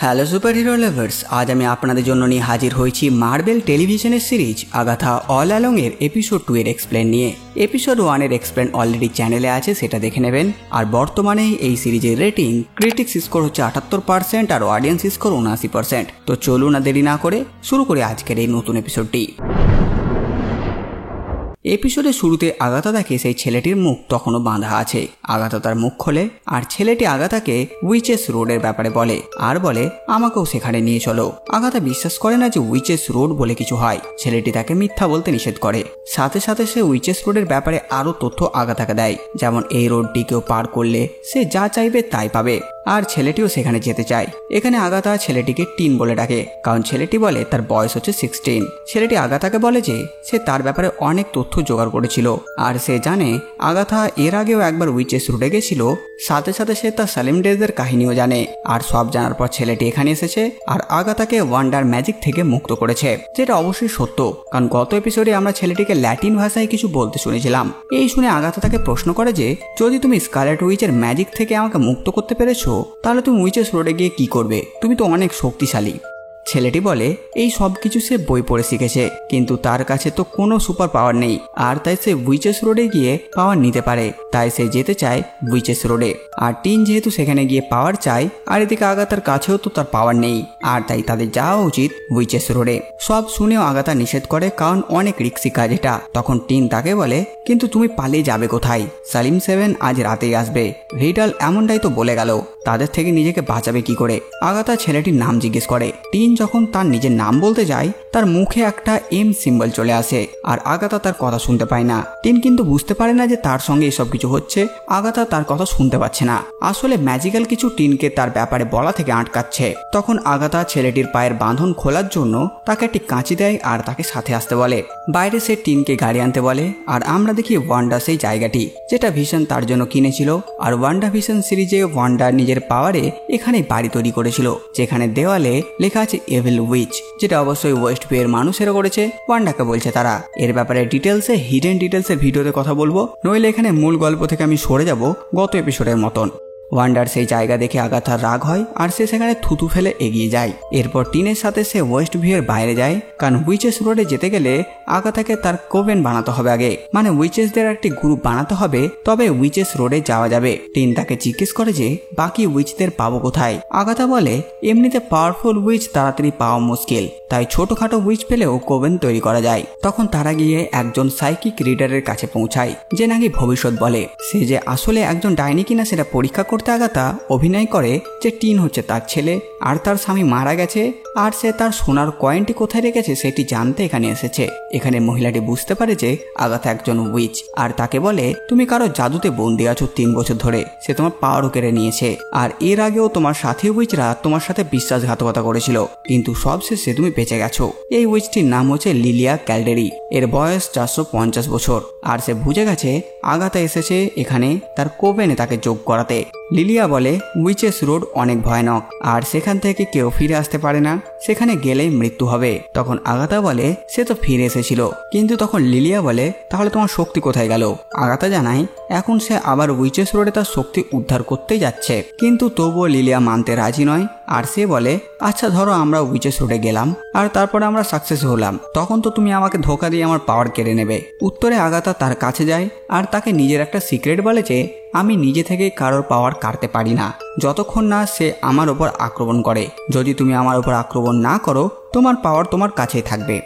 Hello super hero lovers, আজ আমি আপনাদের জন্য নিয়ে হাজির হয়েছি মার্বেল টেলিভিশনের সিরিজ আগাথা অল অ্যালং এর এপিসোড 2 এর এক্সপ্লেন নিয়ে। এপিসোড 1 এর এক্সপ্লেন অলরেডি চ্যানেলে আছে, সেটা দেখে নেবেন। আর বর্তমানে এই সিরিজের রেটিং ক্রিটিক্স স্কোর হচ্ছে 78% আর অডিয়েন্স স্কোর 79%। তো চলুন আর দেরি না করে শুরু করি আজকের এই নতুন এপিসোডটি। এপিসোডের শুরুতে আগাথা দেখে সেই ছেলেটির মুখ তখনও বাঁধা আছে। আগাথা তার মুখ খোলে আর ছেলেটি আগাথাকে উইচেস রোডের ব্যাপারে বলে আর বলে আমাকেও সেখানে নিয়ে চলো। আগাথা বিশ্বাস করে না যে উইচেস রোড বলে কিছু হয়। ছেলেটি তাকে মিথ্যা বলতে নিষেধ করে। সাথে সাথে সে উইচেস রোডের ব্যাপারে আরো তথ্য আগাথাকে দেয়, যেমন এই রোডটি কেউ পার করলে সে যা চাইবে তাই পাবে। আর ছেলেটিও সেখানে যেতে চায়। এখানে আগাথা ছেলেটিকে টিন বলে ডাকে, কারণ ছেলেটি বলে তার বয়স হচ্ছে 16। ছেলেটি আগাথাকে বলে যে সে তার ব্যাপারে অনেক তথ্য জোগাড় করেছিল আর সে জানে আগাথা এর আগেও একবার উইচেস রোডে গেছিল। সাথে সাথে সে তার সালিম ডেজের কাহিনীও জানে। আর সব জানার পর ছেলেটি এখানে এসেছে আর আগাথাকে ওয়ান্ডার ম্যাজিক থেকে মুক্ত করেছে, যেটা অবশ্যই সত্য, কারণ গত এপিসোডে আমরা ছেলেটিকে ল্যাটিন ভাষায় কিছু বলতে শুনেছিলাম। এই শুনে আগাথা তাকে প্রশ্ন করে যে যদি তুমি স্কারলেট উইচের ম্যাজিক থেকে আমাকে মুক্ত করতে পেরেছো, তাহলে তুমি উইচেস রোডে গিয়ে কি করবে? তুমি তো অনেক শক্তিশালী। ছেলেটি বলে এই সব কিছু সে বই পড়ে শিখেছে, কিন্তু তার কাছে তো কোনো সুপার পাওয়ার নেই, আর তাই সে উইচেস রোডে গিয়ে পাওয়ার নিতে পারে। তাই সে যেতে চায় উইচেস রোডে। আর টিন যেহেতু সেখানে গিয়ে পাওয়ার চায়, আর এদিকে আগাথার কাছেও তো তার পাওয়ার নেই, আর তাই তাদের যাওয়া উচিত উইচেস রোডে। সব শুনেও আগাথা নিষেধ করে, কারণ অনেক রিস্কি কাজ এটা। তখন টিন তাকে বলে কিন্তু তুমি পালিয়ে যাবে কোথায়? সালিম 7 আজ রাতেই আসবে। ভিডাল এমনটাই তো বলে গেল, তাদের থেকে নিজেকে বাঁচাবে কি করে? আগাথা ছেলেটির নাম জিজ্ঞেস করে। টিন যখন তার নিজের নাম বলতে যায়, তার মুখে একটা এম সিম্বল চলে আসে আর আগাথা তার কথা শুনতে পায় না। টিন কিন্তু বুঝতে পারে না যে তার সঙ্গে এসব কিছু হচ্ছে। আগাথা তার কথা শুনতে পাচ্ছে না। আসলে ম্যাজিক্যাল কিছু টিনকে তার ব্যাপারে বলা থেকে আটকাচ্ছে। তখন আগাথা ছেলেটির পায়ের বাঁধন খোলার জন্য তাকে একটি কাঁচি দেয় আর তাকে সাথে আসতে বলে। বাইরে সে টিনকে গাড়ি আনতে বলে আর আমরা দেখি ওয়ান্ডা সেই জায়গাটি যেটা ভিশন তার জন্য কিনেছিল। আর ওয়ান্ডা ভিশন সিরিজে ওয়ান্ডা নিজের পাওয়ারে এখানে বাড়ি তৈরি করেছিল, যেখানে দেওয়ালে লেখা আছে এভিল উইচ, যেটা অবশ্যই ওয়েস্ট ভিউ এর মানুষেরা করেছে। ওয়ান্ডাকে বলছে তারা। এর ব্যাপারে ডিটেলসে হিডেন ডিটেলসের ভিডিওতে কথা বলবো, নইলে এখানে মূল গল্প থেকে আমি সরে যাব গত এপিসোডের মতন। ওয়ান্ডার সেই জায়গা দেখে আগাথার রাগ হয় আর সে সেখানে থুতু ফেলে এগিয়ে যায়। এরপর টিনের সাথে সে ওয়েস্ট ভিউ এর বাইরে যায়, কারণ উইচেস রোডে যেতে গেলে আগাথাকে তার কোভেন বানাতে হবে আগে, মানে উইচেসদের একটি গ্রুপ বানাতে হবে, তবে উইচেস রোডে যাওয়া যাবে। টিন তাকে জিজ্ঞেস করে যে বাকি উইচদের পাবো কোথায়? আগাথা বলে এমনিতে পাওয়ারফুল উইচ তাড়াতাড়ি পাওয়া মুশকিল, তাই ছোটখাটো উইচ পেলেও কোভেন তৈরি করা যায়। তখন তারা গিয়ে একজন সাইকিক রিডারের কাছে পৌঁছায়, যে নাকি ভবিষ্যৎ বলে। সে যে আসলে একজন ডাইনি কিনা সেটা পরীক্ষা করতে আগাথা অভিনয় করে যে টিন হচ্ছে তার ছেলে আর তার স্বামী মারা গেছে, আর সে তার সোনার কয়েনটি কোথায় রেখেছে সেটি জানতে এখানে এসেছে। এখানে মহিলাটি বুঝতে পারে যে আগাথা একজন উইচ, আর তাকে বলে তুমি কারো জাদুতে বন্দী আছো 3 বছর ধরে। সে তোমার পাওয়ারও কেড়ে নিয়েছে, আর এর আগেও তোমার সাথী উইচরা তোমার সাথে বিশ্বাসঘাতকতা করেছিল, কিন্তু সবশেষে তুমি বেঁচে গেছো। এই উইচটির নাম হচ্ছে লিলিয়া ক্যালডেরি। এর বয়স 450 বছর। আর সে বুঝে গেছে আগাথা এসেছে এখানে তার কোভেনে তাকে যোগ করাতে। লিলিয়া বলে উইচেস রোড অনেক ভয়ানক, আর সেখান থেকে কেউ ফিরে আসতে পারে না, সেখানে গেলেই মৃত্যু হবে। তখন আগাথা বলে সে তো ফিরে এসেছিল, কিন্তু তখন লিলিয়া বলে তাহলে তোমার শক্তি কোথায় গেল? আগাথা জানায় এখন সে আবার উইচেস রোডে তার শক্তি উদ্ধার করতে যাচ্ছে, কিন্তু তবুও লিলিয়া মানতে রাজি নয়। আর সে বলে আচ্ছা ধরো আমরা উইচেস রোডে গেলাম আর তারপরে আমরা সাকসেস হলাম, তখন তো তুমি আমাকে ধোকা দিয়ে আমার পাওয়ার কেড়ে নেবে। উত্তরে আগাথা তার কাছে যায় আর তাকে নিজের একটা সিক্রেট বলে যে আমি নিজে থেকে কারোর পাওয়ার কাটতে পারি না, যতক্ষণ না সে আমার ওপর আক্রমণ করে। যদি তুমি আমার ওপর আক্রমণ না করো, তোমার পাওয়ার তোমার কাছেই থাকবে।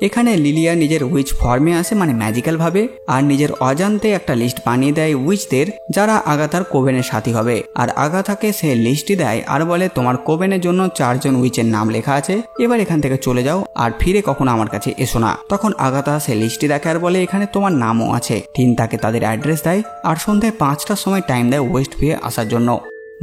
এখানে লিলিয়া নিজের উইচ ফর্মে আসে, মানে ম্যাজিক্যাল ভাবে, আর নিজের অজান্তে একটা লিস্ট বানিয়ে দেয় উইচদের যারা আগাথার কোভেনের সাথী হবে। আর আগাথাকে সে লিস্টটি দেয় আর বলে তোমার কোভেনের জন্য 4 জন উইচের নাম লেখা আছে, এবার এখান থেকে চলে যাও আর ফিরে কখনো আমার কাছে এসো না। তখন আগাথা সে লিস্টটি দেখে আর বলে এখানে তোমার নামও আছে। টিন তাকে তাদের অ্যাড্রেস দেয় আর সন্ধ্যায় 5টার সময় টাইম দেয় ওয়েস্ট ভিউ আসার জন্য।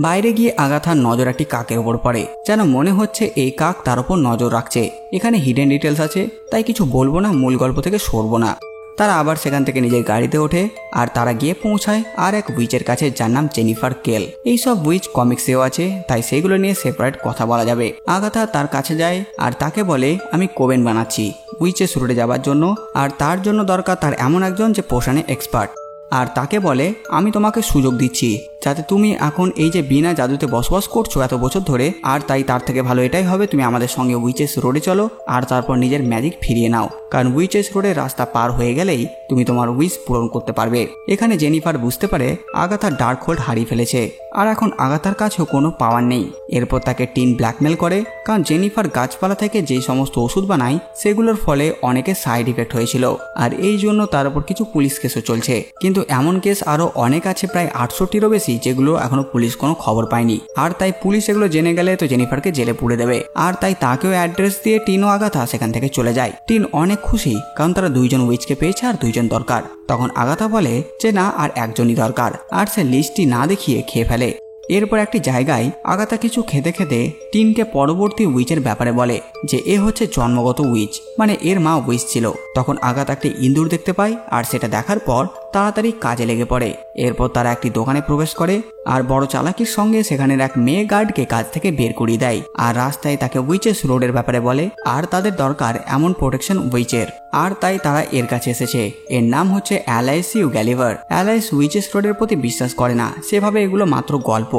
বাইরে গিয়ে আগাথার নজর একটি কাকের ওপর পড়ে, যেন মনে হচ্ছে এই কাক তার উপর নজর রাখছে। এখানে হিডেন ডিটেলস আছে, তাই কিছু বলবো না, মূল গল্প থেকে সরবো না। তারা আবার সেখান থেকে নিজের গাড়িতে ওঠে আর তারা গিয়ে পৌঁছায় আর এক উইচের কাছে যার নাম জেনিফার কেল। এইসব উইচ কমিক্সেও আছে, তাই সেগুলো নিয়ে সেপারেট কথা বলা যাবে। আগাথা তার কাছে যায় আর তাকে বলে আমি কোভেন বানাচ্ছি উইচেস রোডে যাবার জন্য, আর তার জন্য দরকার তার এমন একজন যে পোষণে এক্সপার্ট। আর তাকে বলে আমি তোমাকে সুযোগ দিচ্ছি যাতে তুমি এখন এই যে বিনা জাদুতে বসবাস করছো এত বছর ধরে, আর তাই তার থেকে ভালো এটাই হবে তুমি আমাদের সঙ্গে উইচেস রোডে চলো আর তারপর নিজের ম্যাজিক ফিরিয়ে নাও, কারণ উইচেস রোডের রাস্তা পার হয়ে গেলেই তুমি তোমার উইশ পূরণ করতে পারবে। এখানে জেনিফার বুঝতে পারে আগাথা ডার্ক হোল্ড হারিয়ে ফেলেছে আর এখন আগাথার কাছেও কোনো পাওয়ার নেই। এরপর তাকে টিন ব্ল্যাকমেল করে, কারণ জেনিফার গাছপালা থেকে যে সমস্ত ওষুধ বানায় সেগুলোর ফলে অনেকের সাইড ইফেক্ট হয়েছিল, আর এই জন্য তার উপর কিছু পুলিশ কেসও চলছে। কিন্তু এমন কেস আরো অনেক আছে, প্রায় 68টিরও বেশি, যেগুলো এখনো পুলিশ কোনো খবর পায়নি। আর তাই পুলিশ এগুলো জেনে গেলে তো জেনিফারকে জেলে পুড়ে দেবে। আর তাই তাকেও অ্যাড্রেস দিয়ে টিন ও আগাথা সেখান থেকে চলে যায়। টিন অনেক খুশি, কারণ তারা দুইজন উইচকে পেয়েছে আর দুইজন দরকার। তখন আগাথা বলে যে না, আর একজনই দরকার, আর সে লিস্টটি না দেখিয়ে খেয়ে ফেলে। এরপর একটি জায়গায় আগাথা কিছু খেতে খেতে টিনকে পরবর্তী উইচের ব্যাপারে বলে যে এ হচ্ছে জন্মগত উইচ, মানে এর মা উইচ ছিল। তখন আগাথা একটি ইঁদুর দেখতে পায় আর সেটা দেখার পর তাড়াতাড়ি কাজে লেগে পড়ে। এরপর তারা একটি দোকানে প্রবেশ করে আর বড় চালাকির সঙ্গে সেখানের এক মেয়ে গার্ডকে কাজ থেকে বের করিয়ে দেয় আর রাস্তায় তাকে উইচেস রোডের ব্যাপারে বলে আর তাদের দরকার এমন প্রোটেকশন উইচের, আর তাই তারা এর কাছে এসেছে। এর নাম হচ্ছে Alice U Gulliver. Alice witches রোডের প্রতি বিশ্বাস করে না, সেভাবে এগুলো মাত্র গল্প।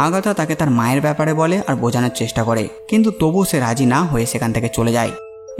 আগাথা তাকে তার মায়ের ব্যাপারে বলে আর বোঝানোর চেষ্টা করে, কিন্তু তবু সে রাজি না হয়ে সেখান থেকে চলে যায়।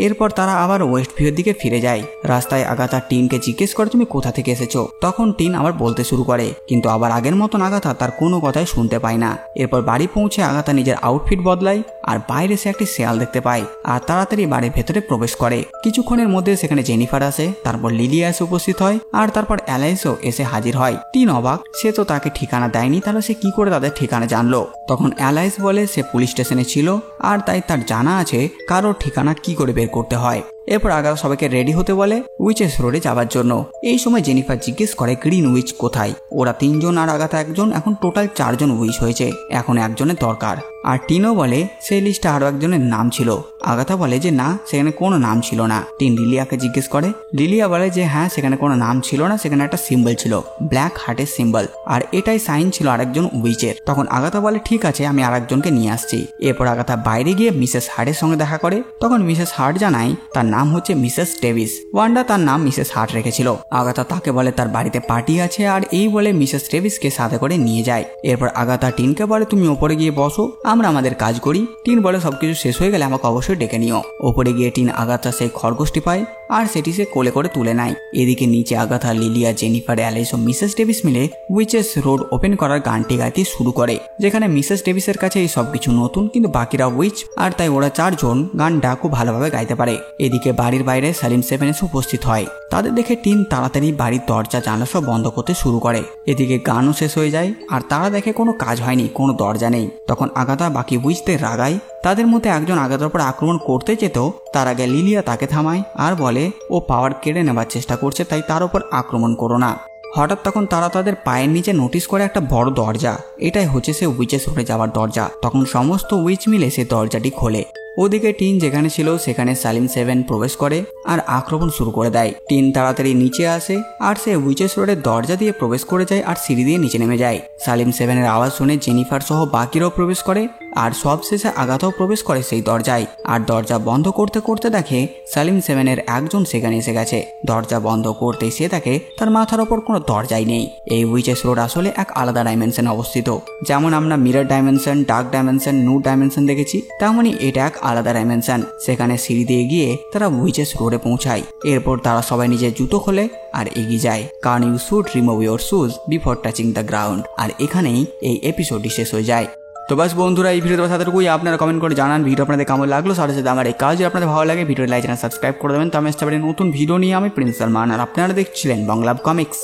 এরপর তারা আবার ওয়েস্ট ভিউর দিকে ফিরে যায়। রাস্তায় আগাথা টিনকে জিজ্ঞেস করে তুমি কোথা থেকে এসেছো। তখন টিন আবার বলতে শুরু করে, কিন্তু আবার আগের মতন আগাথা তার কোনো কথাই শুনতে পায় না। এরপর বাড়ি পৌঁছে আগাথা নিজের আউটফিট বদলায় আর বাইরে সে একটি শেয়াল দেখতে পায় আর তাড়াতাড়ি বাড়ির ভেতরে প্রবেশ করে। কিছুক্ষণের মধ্যে সেখানে জেনিফার আসে, তারপর লিলিয়া এসে উপস্থিত হয় আর তারপর অ্যালাইসও এসে হাজির হয়। টিন অবাক, সে তো তাকে ঠিকানা দেয়নি, তাহলে সে কি করে তাদের ঠিকানা জানলো। তখন অ্যালাইস বলে সে পুলিশ স্টেশনে ছিল আর তাই তার জানা আছে কারোর ঠিকানা কি করে বের করতে হয়। এরপর আগাথা সবাইকে রেডি হতে বলে উইচেস রোডে যাওয়ার জন্য। এই সময় জেনিফার জিজ্ঞেস করে গ্রিন উইচ কোথায়। ওরা 3 জন আর আগাথা 1 জন, এখন টোটাল 4 জন উইচ হয়েছে, এখন একজনের দরকার। আর টিনও বলে সেই লিস্টে আরো একজনের নাম ছিল। আগাথা বলে যে না, সেখানে কোনো নাম ছিল না। টিন লিলিয়াকে জিজ্ঞেস করে, লিলিয়া বলে যে হ্যাঁ সেখানে কোনো নাম ছিল না, সেখানে একটা সিম্বল ছিল, ব্ল্যাক হার্টের সিম্বল, আর এটাই সাইন ছিল আরেকজন উইচের। তখন আগাথা বলে ঠিক আছে, আমি আরেকজনকে নিয়ে আসছি। এরপর আগাথা বাইরে গিয়ে মিসেস হার্টের সঙ্গে দেখা করে। তখন মিসেস হার্ট জানায় তার নাম হচ্ছে মিসেস ডেভিস। ওয়ান্ডা তার নাম মিসেস হার্ট রেখেছিল। আগাথা তাকে বলে তার বাড়িতে পার্টি আছে, আর এই বলে মিসেস ডেভিসকে সাথে করে নিয়ে যায়। এরপর আগাথা টিনকে বলে তুমি ওপরে গিয়ে বসো, আমরা আমাদের কাজ করি। টিন বলে সবকিছু শেষ হয়ে গেলে আমাকে অবশ্যই ডেকে নিও। ওপরে গিয়ে টিন আগাথা সেই খরগোশটি পায় আর সেটি সে কোলে করে তুলে নেয়। এদিকে নিচে আগাথা, লিলিয়া, জেনিফার, অ্যালাইস ও মিসেস ডেভিস মিলে উইচেস রোড ওপেন করার গানটি গাইতে শুরু করে, যেখানে মিসেস ডেভিসের কাছে এই সবকিছু নতুন, কিন্তু বাকিরা উইচ, আর তাই ওরা 4 জন গানটা খুব ভালোভাবে গাইতে পারে। এদিকে বাড়ির বাইরে সালিম 7 এসে উপস্থিত হয়। তাদের দেখে টিন তাড়াতাড়ি বাড়ির দরজা জানলা সব বন্ধ করতে শুরু করে। এদিকে গানও শেষ হয়ে যায় আর তারা দেখে কোনো কাজ হয়নি, কোনো দরজা নেই। তখন আগাথা বাকি উইচদের রাগায়। তাদের মধ্যে একজন আগাথার উপর আক্রমণ করতে যেত, তার আগে লিলিয়া তাকে থামায় আর বলে ও পাওয়ার কেড়ে নেবার চেষ্টা করছে, তাই তার উপর আক্রমণ করো না। হঠাৎ তখন তারা তাদের পায়ের নিচে নোটিস করে একটা বড় দরজা, এটাই হচ্ছে সে উইচেস রোডে যাওয়ার দরজা। তখন সমস্ত উইচ মিলে সে দরজাটি খোলে। ওদিকে টিন যেখানে ছিল সেখানে সালিম 7 প্রবেশ করে আর আক্রমণ শুরু করে দেয়। টিন তাড়াতাড়ি নিচে আসে আর সে উইচেস রোডের দরজা দিয়ে প্রবেশ করে যায় আর সিঁড়ি দিয়ে নিচে নেমে যায়। সালিম 7 আওয়াজ শুনে জেনিফার সহ বাকিরাও প্রবেশ করে আর সবশেষে আগাথাও প্রবেশ করে সেই দরজায়। আর দরজা বন্ধ করতে করতে দেখে সালিম 7 একজন সেখানে এসে গেছে। দরজা বন্ধ করতেই সে দেখে তার মাথার ওপর কোনো দরজাই নেই। এই উইচেস রোড আসলে এক আলাদা ডাইমেনশনে অবস্থিত। যেমন আমরা mirror dimension, dark dimension, no dimension দেখেছি, তেমনই এটা এক আলাদা ডাইমেনশন। সেখানে সিঁড়ি দিয়ে গিয়ে তারা উইচেস রোডে পৌঁছায়। এরপর তারা সবাই নিজের জুতো খোলে আর এগিয়ে যায়, কারণ you should remove your shoes before touching the ground. আর এখানেই এই এপিসোডটি শেষ হয়ে যায়। তো বাস বন্ধুরা, এই ভিডিওতে সাথে আপনারা কমেন্ট করে জানান ভিডিও আপনাদের কেমন লাগলো। সাথে সাথে আমার এই কাজ যদি আপনাদের ভালো লাগে ভিডিও লাইক চ্যানেল সাবস্ক্রাইব করে দেবেন। তো আমি সাবস্ক্রাইব নতুন ভিডিও নিয়ে আমি প্রিন্স সালমান, আর আপনারা দেখছিলেন বাংলা কমিক্স।